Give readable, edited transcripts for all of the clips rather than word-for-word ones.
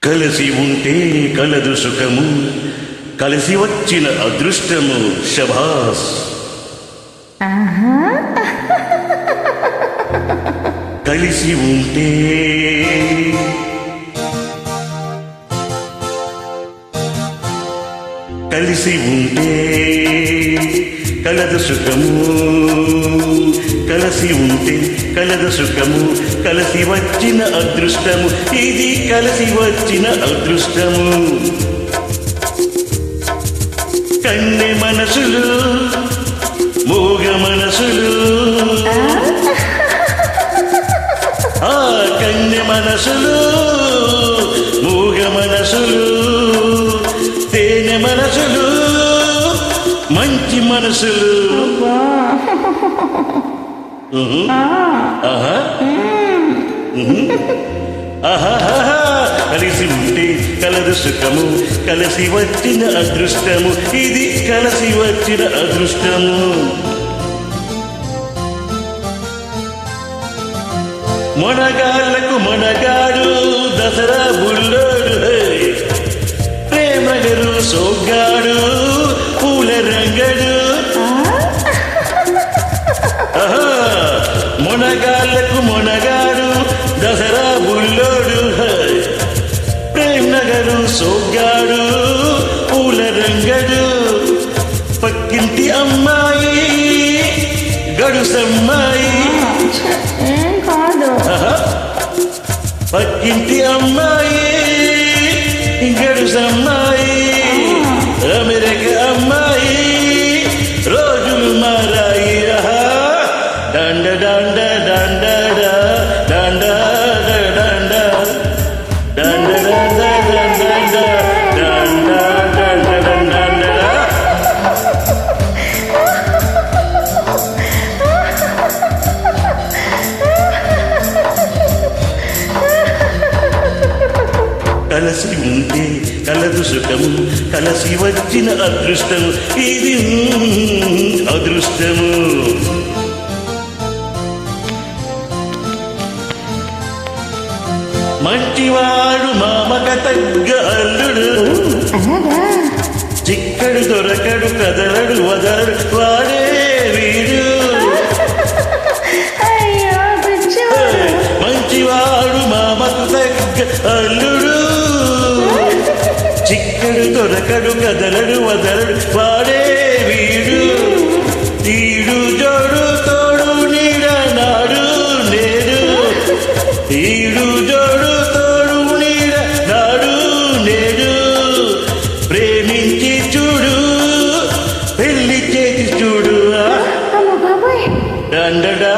కలిసి ఉంటే కలదు సుఖము, కలిసి వచ్చిన అదృష్టము. శభాస్. కలిసి ఉంటే కలిసి ఉంటే కలదు సుఖము, కలిసి ఉంటే కలదు సుఖము, కలిసి వచ్చిన అదృష్టము. ఇది కలిసి వచ్చిన అదృష్టము. కన్నె మనసులు, మూగ మనసులు, ఆ కన్నె మనసులు, మూగ మనసులు, తేనె మనసులు, మంచి మనసులు. కలిసి ఉంటే కలదు సుఖము, కలిసి వచ్చిన అదృష్టము. ఇది కలిసి వచ్చిన అదృష్టము. మొనగాళ్లకు మొనగాడు దసరా బుల్లోడు, ప్రేమగరు సోగ్గాడు పూల రంగడు. మొనగాళ్లకు మొనగాడు దసరా బుల్లోడు, ప్రేమ్ నగరు సోగ్గాడు పూల రంగడు. పక్కింటి అమ్మాయి గడుసమ్మాయి, పక్కింటి అమ్మాయి గడుసమ్మాయి, అమెరికా అమ్మాయి రోజులు మారాయి. డండ డండ డండ డండ డండ డండ డండ కలిసి ఉంటే కలదు సుఖము, కలిసి వచ్చిన అదృష్టము. ఇది అదృష్టము. మంచివాడు మామక తగ్గ అల్లుడు, చిక్కడు దొరకడు కదలడు వదలడు వాడే వీడు. మంచివాడు మామకు తగ్గ అల్లుడు, చిక్కడు దొరకడు కదలడు వదలడు వాడే వీడు. ఈడు జోడు తోడు నీడ నాడు నేడు, ఈడు జోడు తోడు నీడ నాడు నేడు. ప్రేమించి చూడు, పెళ్లి చేసి చూడు. డండడా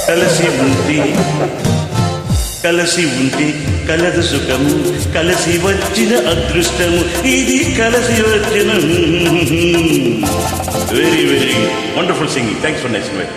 కలిసి ఉంటే కలిసి ఉంటే కలదు సుఖము, కలిసి వచ్చిన అదృష్టము. ఇది కలిసి వచ్చిన. Very very wonderful singing. Thanks for nice invite.